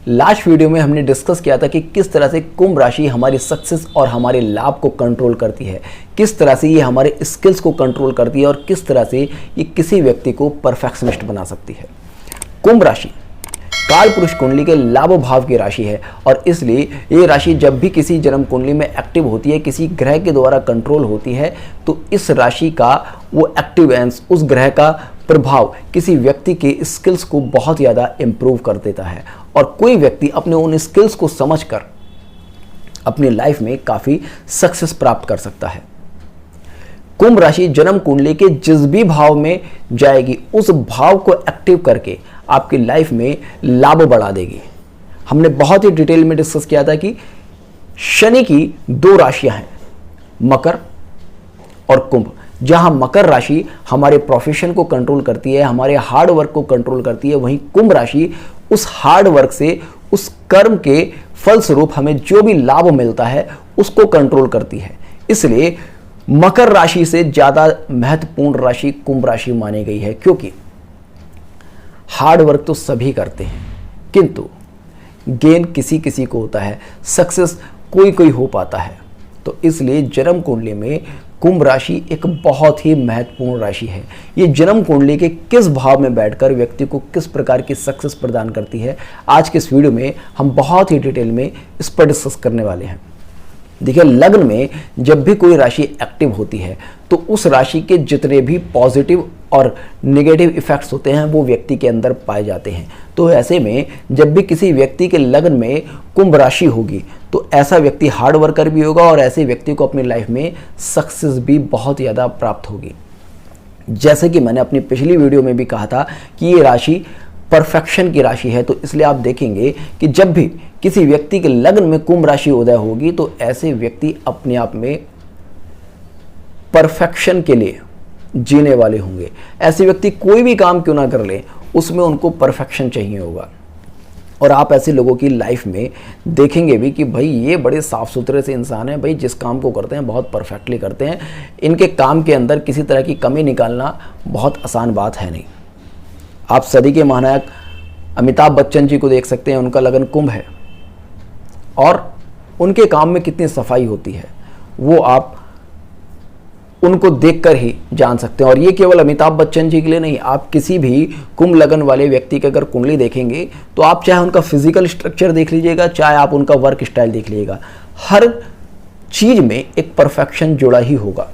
Last video में हमने discuss किया था कि किस तरह से कुंभ राशि हमारी सक्सेस और हमारे लाभ को कंट्रोल करती है, किस तरह से ये हमारे स्किल्स को कंट्रोल करती है और किस तरह से ये किसी व्यक्ति को परफेक्शनिस्ट बना सकती है। कुंभ राशि काल पुरुष कुंडली के लाभ भाव की राशि है और इसलिए ये राशि जब भी किसी जन्म कुंडली में एक्टिव होती है, किसी ग्रह के द्वारा कंट्रोल होती है, तो इस राशि का वो एक्टिवेंस, उस ग्रह का प्रभाव किसी व्यक्ति के स्किल्स को बहुत ज़्यादा इम्प्रूव कर देता है और कोई व्यक्ति अपने उन स्किल्स को समझकर अपनी लाइफ में काफ़ी सक्सेस प्राप्त कर सकता है। कुंभ राशि जन्म कुंडली के जिस भी भाव में जाएगी, उस भाव को एक्टिव करके आपकी लाइफ में लाभ बढ़ा देगी। हमने बहुत ही डिटेल में डिस्कस किया था कि शनि की दो राशियां हैं, मकर और कुंभ। जहां मकर राशि हमारे प्रोफेशन को कंट्रोल करती है, हमारे हार्ड वर्क को कंट्रोल करती है, वहीं कुंभ राशि उस हार्ड वर्क से, उस कर्म के फलस्वरूप हमें जो भी लाभ मिलता है उसको कंट्रोल करती है। इसलिए मकर राशि से ज्यादा महत्वपूर्ण राशि कुंभ राशि मानी गई है, क्योंकि हार्ड वर्क तो सभी करते हैं किंतु गेन किसी किसी को होता है, सक्सेस कोई कोई हो पाता है। तो इसलिए जन्म कुंडली में कुंभ राशि एक बहुत ही महत्वपूर्ण राशि है। ये जन्म कुंडली के किस भाव में बैठकर व्यक्ति को किस प्रकार की सक्सेस प्रदान करती है, आज के इस वीडियो में हम बहुत ही डिटेल में इस पर डिस्कस करने वाले हैं। देखिए, लग्न में जब भी कोई राशि एक्टिव होती है तो उस राशि के जितने भी पॉजिटिव और नेगेटिव इफेक्ट्स होते हैं वो व्यक्ति के अंदर पाए जाते हैं। तो ऐसे में जब भी किसी व्यक्ति के लग्न में कुंभ राशि होगी तो ऐसा व्यक्ति हार्ड वर्कर भी होगा और ऐसे व्यक्ति को अपनी लाइफ में सक्सेस भी बहुत ज़्यादा प्राप्त होगी। जैसे कि मैंने अपनी पिछली वीडियो में भी कहा था कि ये राशि परफेक्शन की राशि है, तो इसलिए आप देखेंगे कि जब भी किसी व्यक्ति के लग्न में कुंभ राशि उदय होगी तो ऐसे व्यक्ति अपने आप में परफेक्शन के लिए जीने वाले होंगे। ऐसे व्यक्ति कोई भी काम क्यों ना कर ले, उसमें उनको परफेक्शन चाहिए होगा। और आप ऐसे लोगों की लाइफ में देखेंगे भी कि भाई ये बड़े साफ सुथरे से इंसान हैं, भाई जिस काम को करते हैं बहुत परफेक्टली करते हैं, इनके काम के अंदर किसी तरह की कमी निकालना बहुत आसान बात है नहीं। आप सदी के महानायक अमिताभ बच्चन जी को देख सकते हैं, उनका लगन कुंभ है और उनके काम में कितनी सफाई होती है वो आप उनको देखकर ही जान सकते हैं। और ये केवल अमिताभ बच्चन जी के लिए नहीं, आप किसी भी कुंभ लगन वाले व्यक्ति की अगर कुंडली देखेंगे तो आप चाहे उनका फिजिकल स्ट्रक्चर देख लीजिएगा, चाहे आप उनका वर्क स्टाइल देख लीजिएगा, हर चीज में एक परफेक्शन जुड़ा ही होगा।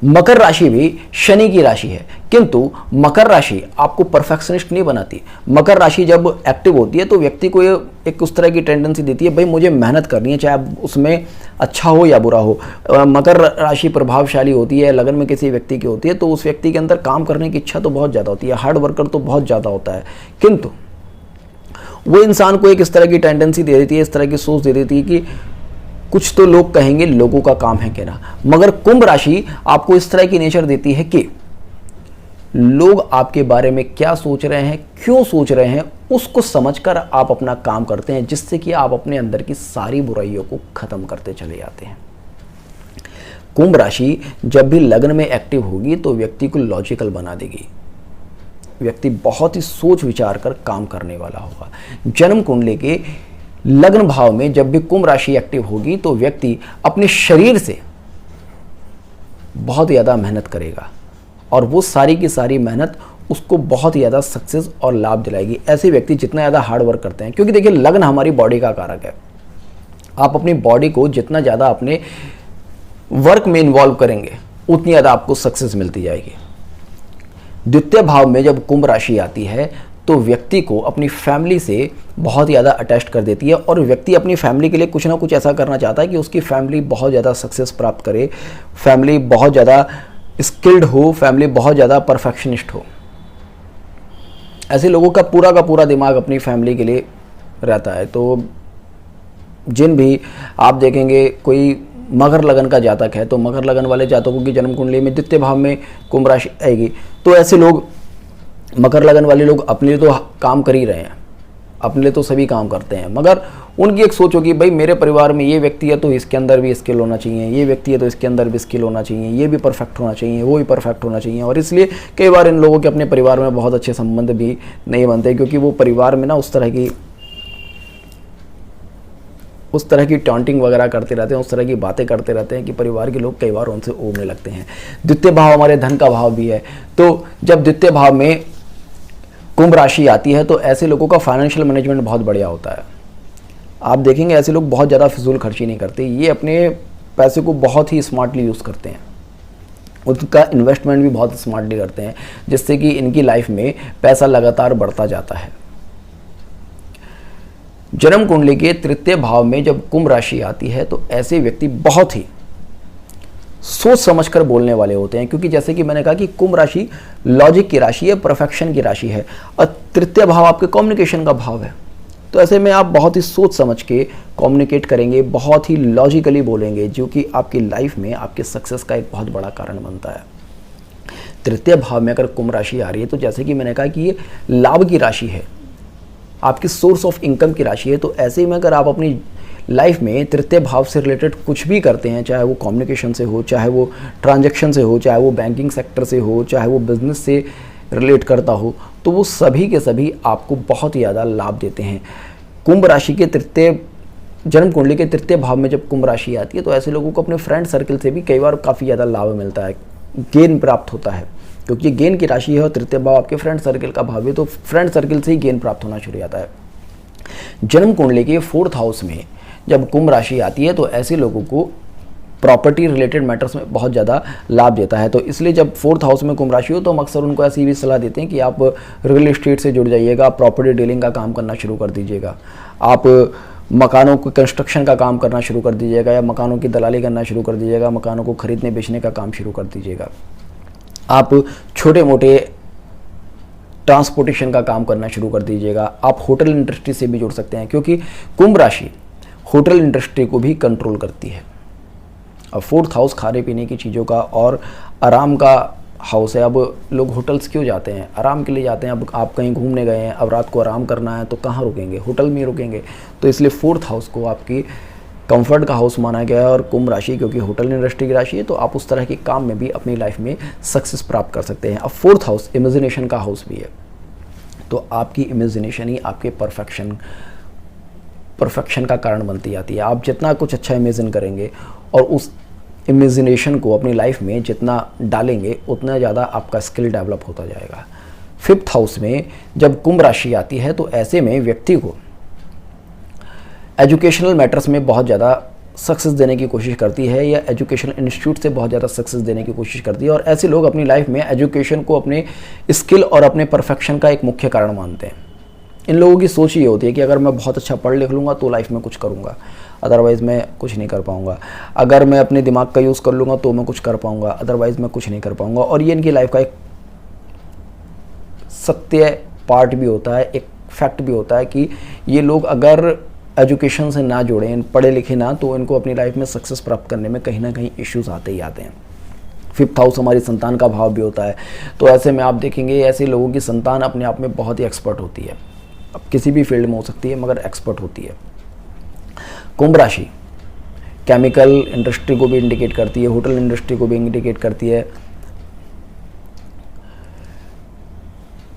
मकर राशि भी शनि की राशि है, किंतु मकर राशि आपको परफेक्शनिस्ट नहीं बनाती। मकर राशि जब एक्टिव होती है तो व्यक्ति को ये एक उस तरह की टेंडेंसी देती है, भाई मुझे मेहनत करनी है, चाहे उसमें अच्छा हो या बुरा हो। मकर राशि प्रभावशाली होती है, लगन में किसी व्यक्ति की होती है तो उस व्यक्ति के अंदर काम करने की इच्छा तो बहुत ज़्यादा होती है, हार्ड वर्कर तो बहुत ज़्यादा होता है, किंतु वो इंसान को एक इस तरह की टेंडेंसी दे देती है, इस तरह की सोच दे देती है कि कुछ तो लोग कहेंगे, लोगों का काम है कहना। मगर कुंभ राशि आपको इस तरह की नेचर देती है कि लोग आपके बारे में क्या सोच रहे हैं, क्यों सोच रहे हैं, उसको समझकर आप अपना काम करते हैं, जिससे कि आप अपने अंदर की सारी बुराइयों को खत्म करते चले जाते हैं। कुंभ राशि जब भी लग्न में एक्टिव होगी तो व्यक्ति को लॉजिकल बना देगी, व्यक्ति बहुत ही सोच विचार कर काम करने वाला होगा। जन्म कुंडली के लग्न भाव में जब भी कुंभ राशि एक्टिव होगी तो व्यक्ति अपने शरीर से बहुत ज़्यादा मेहनत करेगा और वो सारी की सारी मेहनत उसको बहुत ज़्यादा सक्सेस और लाभ दिलाएगी। ऐसे व्यक्ति जितना ज़्यादा हार्ड वर्क करते हैं, क्योंकि देखिए लग्न हमारी बॉडी का कारक है, आप अपनी बॉडी को जितना ज़्यादा अपने वर्क में इन्वॉल्व करेंगे उतनी ज़्यादा आपको सक्सेस मिलती जाएगी। द्वितीय भाव में जब कुंभ राशि आती है तो व्यक्ति को अपनी फैमिली से बहुत ज़्यादा अटैच कर देती है और व्यक्ति अपनी फैमिली के लिए कुछ ना कुछ ऐसा करना चाहता है कि उसकी फैमिली बहुत ज़्यादा सक्सेस प्राप्त करे, फैमिली बहुत ज़्यादा स्किल्ड हो, फैमिली बहुत ज़्यादा परफेक्शनिस्ट हो। ऐसे लोगों का पूरा दिमाग अपनी फैमिली के लिए रहता है। तो जिन भी आप देखेंगे कोई मकर लगन का जातक है तो मकर लगन वाले जातकों की जन्म कुंडली में द्वितीय भाव में कुंभ राशि आएगी, तो ऐसे लोग मकर लगन वाले लोग अपने लिए तो काम कर ही रहे हैं, अपने लिए तो सभी काम करते हैं, मगर उनकी एक सोच होगी भाई मेरे परिवार में ये व्यक्ति है तो इसके अंदर भी स्किल होना चाहिए, ये व्यक्ति है तो इसके अंदर भी स्किल होना चाहिए, ये भी परफेक्ट होना चाहिए, वो भी परफेक्ट होना चाहिए। और इसलिए कई बार इन लोगों के अपने परिवार में बहुत अच्छे संबंध भी नहीं बनते, क्योंकि वो परिवार में ना उस तरह की उस तरह की टॉन्टिंग वगैरह करते रहते हैं, उस तरह की बातें करते रहते हैं कि परिवार के लोग कई बार उनसे ऊबने लगते हैं। द्वितीय भाव हमारे धन का भाव भी है, तो जब द्वितीय भाव में कुंभ राशि आती है तो ऐसे लोगों का फाइनेंशियल मैनेजमेंट बहुत बढ़िया होता है। आप देखेंगे ऐसे लोग बहुत ज़्यादा फिजूल खर्ची नहीं करते, ये अपने पैसे को बहुत ही स्मार्टली यूज़ करते हैं, उनका इन्वेस्टमेंट भी बहुत स्मार्टली करते हैं, जिससे कि इनकी लाइफ में पैसा लगातार बढ़ता जाता है। जन्म कुंडली के तृतीय भाव में जब कुंभ राशि आती है तो ऐसे व्यक्ति बहुत ही सोच समझकर बोलने वाले होते हैं, क्योंकि जैसे कि मैंने कहा कि कुंभ राशि लॉजिक की राशि है, परफेक्शन की राशि है, और तृतीय भाव आपके कम्युनिकेशन का भाव है। तो ऐसे में आप बहुत ही सोच समझ के कम्युनिकेट करेंगे, बहुत ही लॉजिकली बोलेंगे, जो कि आपकी लाइफ में आपके सक्सेस का एक बहुत बड़ा कारण बनता है। तृतीय भाव में अगर कुंभ राशि आ रही है तो जैसे कि मैंने कहा कि ये लाभ की राशि है, आपकी सोर्स ऑफ इनकम की राशि है। तो ऐसे में अगर आप अपनी लाइफ में तृतीय भाव से रिलेटेड कुछ भी करते हैं, चाहे वो कम्युनिकेशन से हो, चाहे वो ट्रांजैक्शन से हो, चाहे वो बैंकिंग सेक्टर से हो, चाहे वो बिजनेस से रिलेट करता हो, तो वो सभी के सभी आपको बहुत ही ज़्यादा लाभ देते हैं। कुंभ राशि के तृतीय जन्म कुंडली के तृतीय भाव में जब कुंभ राशि आती है तो ऐसे लोगों को अपने फ्रेंड सर्कल से भी कई बार काफ़ी ज़्यादा लाभ मिलता है, गेन प्राप्त होता है, क्योंकि ये गेन की राशि है और तृतीय भाव आपके फ्रेंड सर्कल का भाव है, तो फ्रेंड सर्कल से ही गेन प्राप्त होना शुरू हो जाता है। जन्म कुंडली के 4th हाउस में जब कुंभ राशि आती है तो ऐसे लोगों को प्रॉपर्टी रिलेटेड मैटर्स में बहुत ज़्यादा लाभ देता है। तो इसलिए जब 4th हाउस में कुंभ राशि हो तो हम अक्सर उनको ऐसी भी सलाह देते हैं कि आप रियल एस्टेट से जुड़ जाइएगा, प्रॉपर्टी डीलिंग का काम करना शुरू कर दीजिएगा, आप मकानों को कंस्ट्रक्शन का काम करना शुरू कर दीजिएगा, या मकानों की दलाली करना शुरू कर दीजिएगा, मकानों को खरीदने बेचने का काम शुरू कर दीजिएगा, आप छोटे मोटे ट्रांसपोर्टेशन का काम करना शुरू कर दीजिएगा, आप होटल इंडस्ट्री से भी जुड़ सकते हैं, क्योंकि कुंभ राशि होटल इंडस्ट्री को भी कंट्रोल करती है। अब 4th हाउस खाने पीने की चीज़ों का और आराम का हाउस है। अब लोग होटल्स क्यों जाते हैं? आराम के लिए जाते हैं। अब आप कहीं घूमने गए हैं, अब रात को आराम करना है तो कहाँ रुकेंगे? होटल में रुकेंगे। तो इसलिए 4th हाउस को आपकी कंफर्ट का हाउस माना गया है, और कुंभ राशि क्योंकि होटल इंडस्ट्री की राशि है तो आप उस तरह के काम में भी अपनी लाइफ में सक्सेस प्राप्त कर सकते हैं। अब 4th हाउस इमेजिनेशन का हाउस भी है, तो आपकी इमेजिनेशन ही आपके परफेक्शन का कारण बनती जाती है। आप जितना कुछ अच्छा इमेजिन करेंगे और उस इमेजिनेशन को अपनी लाइफ में जितना डालेंगे उतना ज़्यादा आपका स्किल डेवलप होता जाएगा। 5th हाउस में जब कुंभ राशि आती है तो ऐसे में व्यक्ति को एजुकेशनल मैटर्स में बहुत ज़्यादा सक्सेस देने की कोशिश करती है, या एजुकेशनल इंस्टीट्यूट से बहुत ज़्यादा सक्सेस देने की कोशिश करती है। और ऐसे लोग अपनी लाइफ में एजुकेशन को अपने स्किल और अपने परफेक्शन का एक मुख्य कारण मानते हैं। इन लोगों की सोच ये होती है कि अगर मैं बहुत अच्छा पढ़ लिख लूँगा तो लाइफ में कुछ करूँगा, अदरवाइज़ मैं कुछ नहीं कर पाऊँगा। अगर मैं अपने दिमाग का यूज़ कर लूँगा तो मैं कुछ कर पाऊँगा, अदरवाइज़ मैं कुछ नहीं कर पाऊँगा। और ये इनकी लाइफ का एक सत्य पार्ट भी होता है, एक फैक्ट भी होता है कि ये लोग अगर एजुकेशन से ना जुड़ें, पढ़े लिखे ना, तो इनको अपनी लाइफ में सक्सेस प्राप्त करने में कहीं ना कहीं इश्यूज आते ही आते हैं। 5th हाउस हमारी संतान का भाव भी होता है, तो ऐसे में आप देखेंगे ऐसे लोगों की संतान अपने आप में बहुत ही एक्सपर्ट होती है। अब किसी भी फील्ड में हो सकती है मगर एक्सपर्ट होती है। कुंभ राशि केमिकल इंडस्ट्री को भी इंडिकेट करती है, होटल इंडस्ट्री को भी इंडिकेट करती है,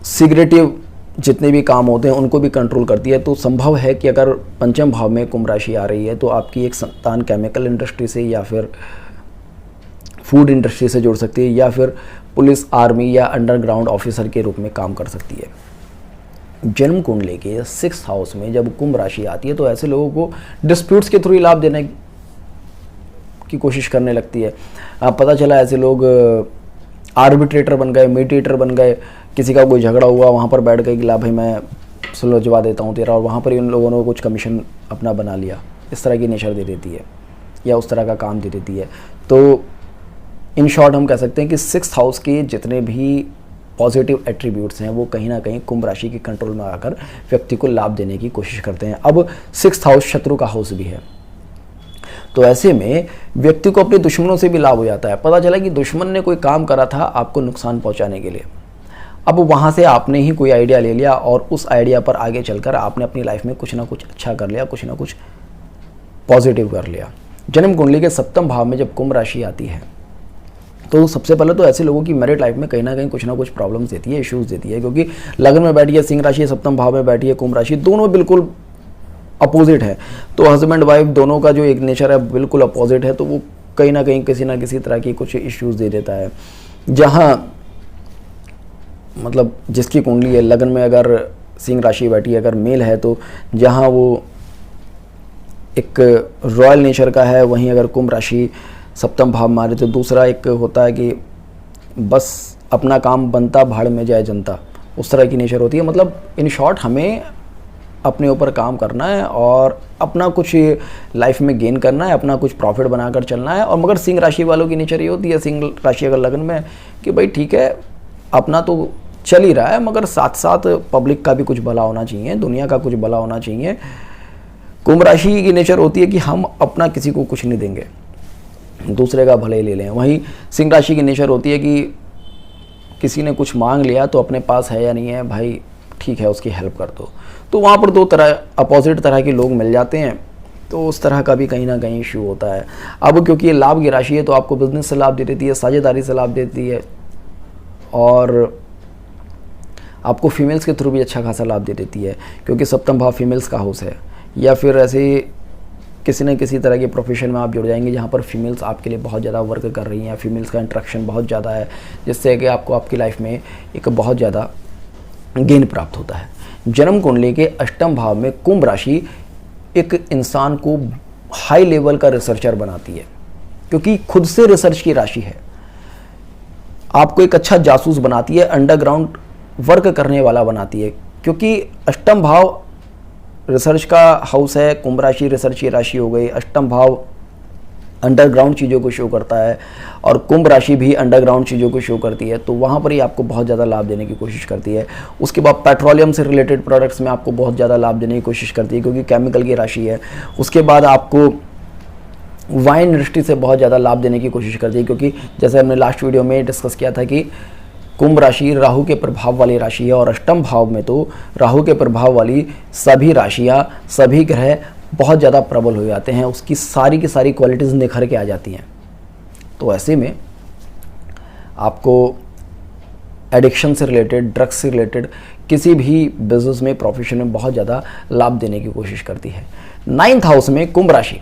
सिगरेटिव जितने भी काम होते हैं उनको भी कंट्रोल करती है। तो संभव है कि अगर 5th भाव में कुंभ राशि आ रही है तो आपकी एक संतान केमिकल इंडस्ट्री से या फिर फूड इंडस्ट्री से जुड़ सकती है, या फिर पुलिस, आर्मी या अंडरग्राउंड ऑफिसर के रूप में काम कर सकती है। जन्म कुंडली के 6th हाउस में जब कुंभ राशि आती है तो ऐसे लोगों को डिस्प्यूट्स के थ्रू ही लाभ देने की कोशिश करने लगती है। पता चला ऐसे लोग आर्बिट्रेटर बन गए, मीडिएटर बन गए, किसी का कोई झगड़ा हुआ वहाँ पर बैठ गए कि ला भाई मैं सुलझवा देता हूँ तेरा, और वहाँ पर ही उन लोगों ने कुछ कमीशन अपना बना लिया। इस तरह की नेचर दे देती है या उस तरह का काम दे देती है। तो इन शॉर्ट हम कह सकते हैं कि 6th हाउस के जितने भी पॉजिटिव एट्रीब्यूट्स हैं वो कहीं ना कहीं कुंभ राशि के कंट्रोल में आकर व्यक्ति को लाभ देने की कोशिश करते हैं। अब 6th हाउस शत्रु का हाउस भी है, तो ऐसे में व्यक्ति को अपने दुश्मनों से भी लाभ हो जाता है। पता चला कि दुश्मन ने कोई काम करा था आपको नुकसान पहुंचाने के लिए, अब वहाँ से आपने ही कोई आइडिया ले लिया और उस आइडिया पर आगे चलकर आपने अपनी लाइफ में कुछ ना कुछ अच्छा कर लिया, कुछ ना कुछ पॉजिटिव कर लिया। जन्म कुंडली के 7वें भाव में जब कुंभ राशि आती है तो सबसे पहले तो ऐसे लोगों की मैरिड लाइफ में कहीं ना कहीं कुछ ना कुछ प्रॉब्लम्स देती है, इश्यूज देती है, क्योंकि लग्न में बैठी है सिंह राशि, 7वें भाव में बैठी है कुंभ राशि, दोनों बिल्कुल अपोजिट है, तो हस्बैंड वाइफ दोनों का जो एक नेचर है बिल्कुल अपोजिट है, तो वो कहीं ना कहीं किसी ना किसी तरह की कुछ इश्यूज दे देता है। जहाँ मतलब जिसकी कुंडली है लग्न में अगर सिंह राशि बैठी है, अगर मेल है, तो जहाँ वो एक रॉयल नेचर का है, वहीं अगर कुंभ राशि सप्तम भाव मारे तो दूसरा एक होता है कि बस अपना काम बनता भाड़ में जाए जनता, उस तरह की नेचर होती है। मतलब इन शॉर्ट हमें अपने ऊपर काम करना है और अपना कुछ लाइफ में गेन करना है, अपना कुछ प्रॉफिट बनाकर चलना है। और मगर सिंह राशि वालों की नेचर ये होती है, सिंह राशि अगर लगन में कि भाई ठीक है अपना तो चल ही रहा है, मगर साथ साथ पब्लिक का भी कुछ भला होना चाहिए, दुनिया का कुछ भला होना चाहिए। कुंभ राशि की नेचर होती है कि हम अपना किसी को कुछ नहीं देंगे, दूसरे का भले ही ले लें। वहीं सिंह राशि की नेचर होती है कि किसी ने कुछ मांग लिया तो अपने पास है या नहीं है, भाई ठीक है उसकी हेल्प कर दो। तो वहाँ पर दो तरह अपोजिट तरह के लोग मिल जाते हैं, तो उस तरह का भी कहीं ना कहीं इशू होता है। अब क्योंकि ये लाभ की राशि है तो आपको बिजनेस से लाभ दे देती है, साझेदारी से लाभ देती है, और आपको फीमेल्स के थ्रू भी अच्छा खासा लाभ दे देती है, क्योंकि सप्तम भाव फीमेल्स का हाउस है। या फिर ऐसे किसी न किसी तरह के प्रोफेशन में आप जुड़ जाएंगे जहाँ पर फीमेल्स आपके लिए बहुत ज़्यादा वर्क कर रही हैं, फीमेल्स का इंट्रैक्शन बहुत ज़्यादा है, जिससे कि आपको आपकी लाइफ में एक बहुत ज़्यादा गेन प्राप्त होता है। जन्म कुंडली के अष्टम भाव में कुंभ राशि एक इंसान को हाई लेवल का रिसर्चर बनाती है, क्योंकि खुद से रिसर्च की राशि है। आपको एक अच्छा जासूस बनाती है, अंडरग्राउंड वर्क करने वाला बनाती है, क्योंकि अष्टम भाव रिसर्च का हाउस है। कुंभ राशि रिसर्च की राशि हो गई, अष्टम भाव अंडरग्राउंड चीज़ों को शो करता है और कुंभ राशि भी अंडरग्राउंड चीज़ों को शो करती है, तो वहाँ पर ही आपको बहुत ज़्यादा लाभ देने की कोशिश करती है। उसके बाद पेट्रोलियम से रिलेटेड प्रोडक्ट्स में आपको बहुत ज़्यादा लाभ देने की कोशिश करती है, क्योंकि केमिकल की राशि है। उसके बाद आपको वाइन इंडस्ट्री से बहुत ज़्यादा लाभ देने की कोशिश करती है, क्योंकि जैसे हमने लास्ट वीडियो में डिस्कस किया था कि कुंभ राशि राहु के प्रभाव वाली राशि है, और अष्टम भाव में तो राहु के प्रभाव वाली सभी राशियां, सभी ग्रह बहुत ज़्यादा प्रबल हो जाते हैं, उसकी सारी की सारी क्वालिटीज़ निखर के आ जाती हैं। तो ऐसे में आपको एडिक्शन से रिलेटेड, ड्रग्स से रिलेटेड किसी भी बिजनेस में, प्रोफेशन में बहुत ज़्यादा लाभ देने की कोशिश करती है। 9th हाउस में कुंभ राशि,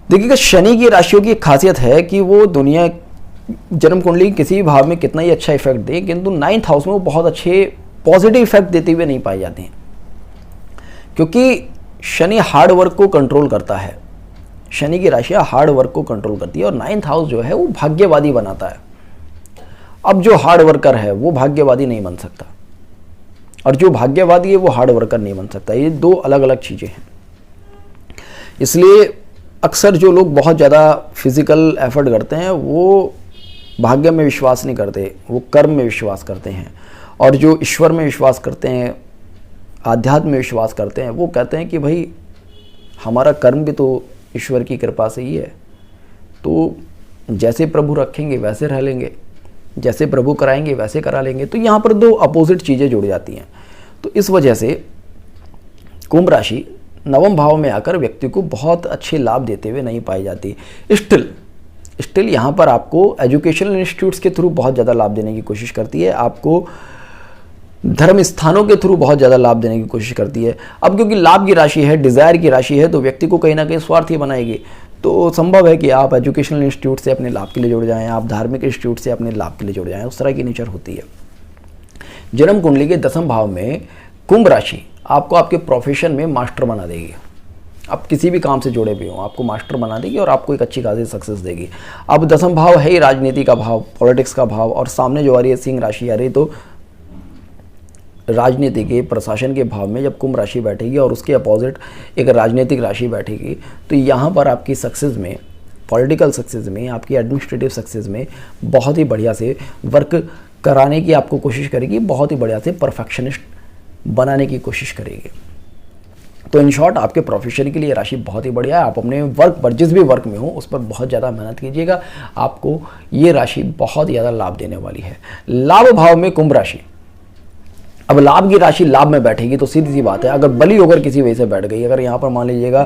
देखिएगा शनि की राशियों की एक खासियत है कि वो दुनिया जन्म कुंडली किसी भी भाव में कितना ही अच्छा इफेक्ट दे, किंतु 9th हाउस में वो बहुत अच्छे पॉजिटिव इफेक्ट देते हुए नहीं पाए जाते हैं, क्योंकि शनि हार्ड वर्क को कंट्रोल करता है। शनि की राशियां हार्ड वर्क को कंट्रोल करती है, और 9th हाउस जो है वो भाग्यवादी बनाता है। अब जो हार्ड वर्कर है वो भाग्यवादी नहीं बन सकता, और जो भाग्यवादी है वो हार्ड वर्कर नहीं बन सकता। ये दो अलग अलग चीजें हैं। इसलिए अक्सर जो लोग बहुत ज़्यादा फिजिकल एफर्ट करते हैं वो भाग्य में विश्वास नहीं करते, वो कर्म में विश्वास करते हैं। और जो ईश्वर में विश्वास करते हैं, आध्यात्म में विश्वास करते हैं, वो कहते हैं कि भाई हमारा कर्म भी तो ईश्वर की कृपा से ही है, तो जैसे प्रभु रखेंगे वैसे रह लेंगे, जैसे प्रभु कराएंगे वैसे करा लेंगे। तो यहाँ पर दो अपोजिट चीज़ें जुड़ जाती हैं। तो इस वजह से कुंभ राशि 9वें भाव में आकर व्यक्ति को बहुत अच्छे लाभ देते हुए नहीं पाई जाती। स्टिल यहाँ पर आपको एजुकेशनल इंस्टीट्यूट्स के थ्रू बहुत ज़्यादा लाभ देने की कोशिश करती है, आपको धर्म स्थानों के थ्रू बहुत ज़्यादा लाभ देने की कोशिश करती है। अब क्योंकि लाभ की राशि है, डिज़ायर की राशि है, तो व्यक्ति को कहीं ना कहीं स्वार्थी बनाएगी। तो संभव है कि आप एजुकेशनल इंस्टीट्यूट से अपने लाभ के लिए जुड़ जाएं, आप धार्मिक इंस्टीट्यूट से अपने लाभ के लिए जुड़ जाएं, उस तरह की नेचर होती है। जन्म कुंडली के 10वें भाव में कुंभ राशि आपको आपके प्रोफेशन में मास्टर बना देगी। आप किसी भी काम से जुड़े भी हो, आपको मास्टर बना देगी और आपको एक अच्छी खासी सक्सेस देगी। अब 10वां भाव है ही राजनीति का भाव, पॉलिटिक्स का भाव, और सामने जो आ रही है सिंह राशि आ रही, तो राजनीति के प्रशासन के भाव में जब कुंभ राशि बैठेगी और उसके अपोजिट एक राजनीतिक राशि बैठेगी, तो यहाँ पर आपकी सक्सेस में, पॉलिटिकल सक्सेस में, आपकी एडमिनिस्ट्रेटिव सक्सेस में बहुत ही बढ़िया से वर्क कराने की आपको कोशिश करेगी, बहुत ही बढ़िया से परफेक्शनिस्ट बनाने की कोशिश करेगी। तो इन शॉर्ट आपके प्रोफेशन के लिए राशि बहुत ही बढ़िया है। आप अपने वर्क पर, जिस भी वर्क में हो, उस पर बहुत ज़्यादा मेहनत कीजिएगा, आपको ये राशि बहुत ज़्यादा लाभ देने वाली है। लाभ भाव में कुंभ राशि, अब लाभ की राशि लाभ में बैठेगी तो सीधी सी बात है, अगर बली होकर किसी वजह से बैठ गई, अगर यहाँ पर मान लीजिएगा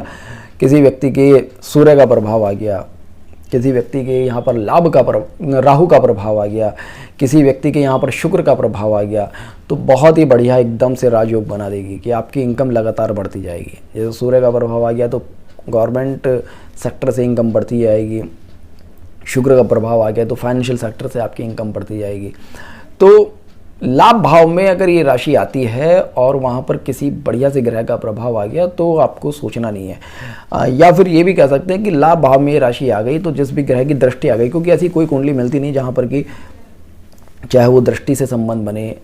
किसी व्यक्ति के सूर्य का प्रभाव आ गया, किसी व्यक्ति के यहाँ पर राहु का प्रभाव आ गया, किसी व्यक्ति के यहाँ पर शुक्र का प्रभाव आ गया, तो बहुत ही बढ़िया एकदम से राजयोग बना देगी कि आपकी इनकम लगातार बढ़ती जाएगी। जैसे सूर्य का प्रभाव आ गया तो गवर्नमेंट सेक्टर से इनकम बढ़ती जाएगी, शुक्र का प्रभाव आ गया तो फाइनेंशियल सेक्टर से आपकी इनकम बढ़ती जाएगी। तो लाभ भाव में अगर ये राशि आती है और वहाँ पर किसी बढ़िया से ग्रह का प्रभाव आ गया तो आपको सोचना नहीं है। या फिर ये भी कह सकते हैं कि लाभ भाव में ये राशि आ गई तो जिस भी ग्रह की दृष्टि आ गई, क्योंकि ऐसी कोई कुंडली मिलती नहीं जहाँ पर कि चाहे वो दृष्टि से संबंध बने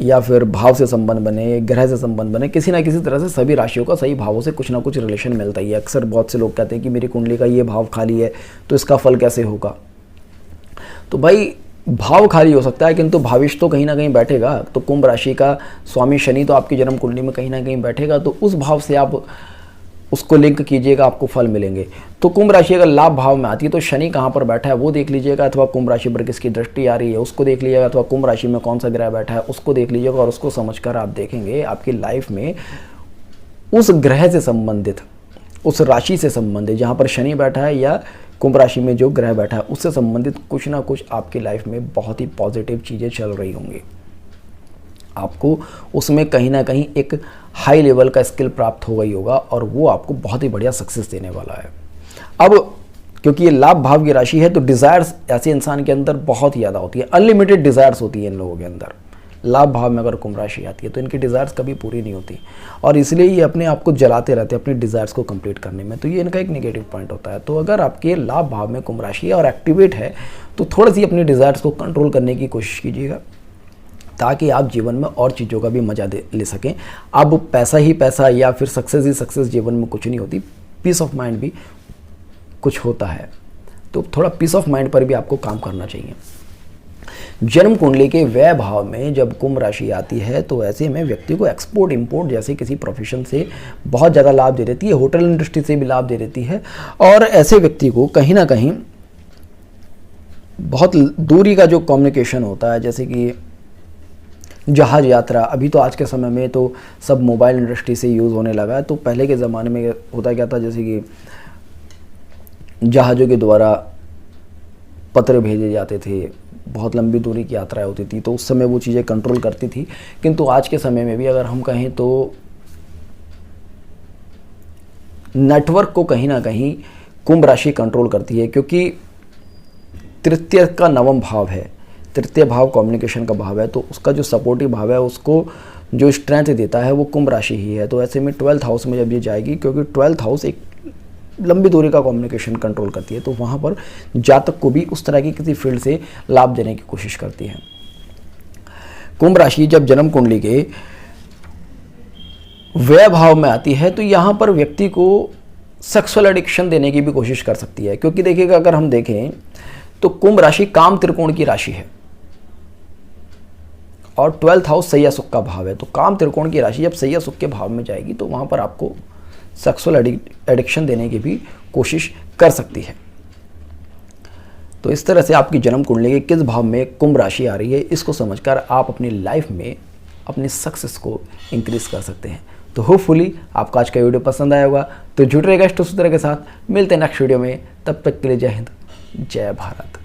या फिर भाव से संबंध बने, ग्रह से संबंध बने, किसी ना किसी तरह से सभी राशियों का सही भावों से कुछ ना कुछ रिलेशन मिलता ही है। अक्सर बहुत से लोग कहते हैं कि मेरी कुंडली का ये भाव खाली है तो इसका फल कैसे होगा। तो भाई भाव खाली हो सकता है किंतु भविष्य तो कहीं ना कहीं बैठेगा। तो कुंभ राशि का स्वामी शनि तो आपकी जन्म कुंडली में कहीं ना कहीं बैठेगा, तो उस भाव से आप उसको लिंक कीजिएगा, आपको फल मिलेंगे। तो कुंभ राशि अगर लाभ भाव में आती है तो शनि कहाँ पर बैठा है वो देख लीजिएगा, अथवा कुंभ राशि पर किसकी दृष्टि आ रही है उसको देख लीजिएगा, अथवा कुंभ राशि में कौन सा ग्रह बैठा है उसको देख लीजिएगा। और उसको समझकर आप देखेंगे आपकी लाइफ में उस ग्रह से संबंधित, उस राशि से संबंधित जहाँ पर शनि बैठा है या कुंभ राशि में जो ग्रह बैठा है उससे संबंधित कुछ ना कुछ आपकी लाइफ में बहुत ही पॉजिटिव चीज़ें चल रही होंगी। आपको उसमें कहीं ना कहीं एक हाई लेवल का स्किल प्राप्त हो गई होगा और वो आपको बहुत ही बढ़िया सक्सेस देने वाला है। अब क्योंकि ये लाभ भाव की राशि है तो डिज़ायर्स ऐसे इंसान के अंदर बहुत ही ज़्यादा होती है, अनलिमिटेड डिज़ायर्स होती है इन लोगों के अंदर। लाभ भाव में अगर कुंभ राशि आती है तो इनकी डिज़ायर्स कभी पूरी नहीं होती और इसलिए ये अपने आप को जलाते रहते हैं अपनी डिज़ायर्स को कंप्लीट करने में। तो ये इनका एक नेगेटिव पॉइंट होता है। तो अगर आपके लाभ भाव में कुंभ राशि है और एक्टिवेट है तो थोड़ी सी अपनी डिज़ायर्स को कंट्रोल करने की कोशिश कीजिएगा ताकि आप जीवन में और चीज़ों का भी मजा ले सकें। अब पैसा ही पैसा या फिर सक्सेस ही सक्सेस जीवन में कुछ नहीं होती, पीस ऑफ माइंड भी कुछ होता है। तो थोड़ा पीस ऑफ माइंड पर भी आपको काम करना चाहिए। जन्म कुंडली के व्यय भाव में जब कुंभ राशि आती है तो ऐसे में व्यक्ति को एक्सपोर्ट इंपोर्ट जैसे किसी प्रोफेशन से बहुत ज़्यादा लाभ दे देती है, होटल इंडस्ट्री से भी लाभ दे देती है। और ऐसे व्यक्ति को कहीं ना कहीं बहुत दूरी का जो कम्युनिकेशन होता है, जैसे कि जहाज यात्रा, अभी तो आज के समय में तो सब मोबाइल इंडस्ट्री से यूज़ होने लगा है। तो पहले के ज़माने में होता क्या था, जैसे कि जहाज़ों के द्वारा पत्र भेजे जाते थे, बहुत लंबी दूरी की यात्राएं होती थी, तो उस समय वो चीज़ें कंट्रोल करती थी। किंतु आज के समय में भी अगर हम कहें तो नेटवर्क को कहीं ना कहीं कुंभ राशि कंट्रोल करती है, क्योंकि तृतीय का नवम भाव है, तृतीय भाव कम्युनिकेशन का भाव है, तो उसका जो सपोर्टिव भाव है उसको जो स्ट्रेंथ देता है वो कुंभ राशि ही है। तो ऐसे में 12th हाउस में जब ये जाएगी, क्योंकि 12th हाउस एक लंबी दूरी का कम्युनिकेशन कंट्रोल करती है, तो वहाँ पर जातक को भी उस तरह की किसी फील्ड से लाभ देने की कोशिश करती है। कुंभ राशि जब जन्म कुंडली के व्यय भाव में आती है तो यहाँ पर व्यक्ति को सेक्सुअल एडिक्शन देने की भी कोशिश कर सकती है, क्योंकि देखिएगा अगर हम देखें तो कुंभ राशि काम त्रिकोण की राशि है और 12th हाउस सैया सुख का भाव है। तो काम त्रिकोण की राशि जब सैया सुख के भाव में जाएगी तो वहाँ पर आपको सेक्सुअल एडिक्शन देने की भी कोशिश कर सकती है। तो इस तरह से आपकी जन्म कुंडली के किस भाव में कुंभ राशि आ रही है, इसको समझकर आप अपनी लाइफ में अपनी सक्सेस को इंक्रीज कर सकते हैं। तो होपफुली आपको आज का वीडियो पसंद आया होगा। तो जुड़ रहेगा इष्ट सूत्र के साथ, मिलते हैं नेक्स्ट वीडियो में। तब तक के लिए जय हिंद, जय भारत।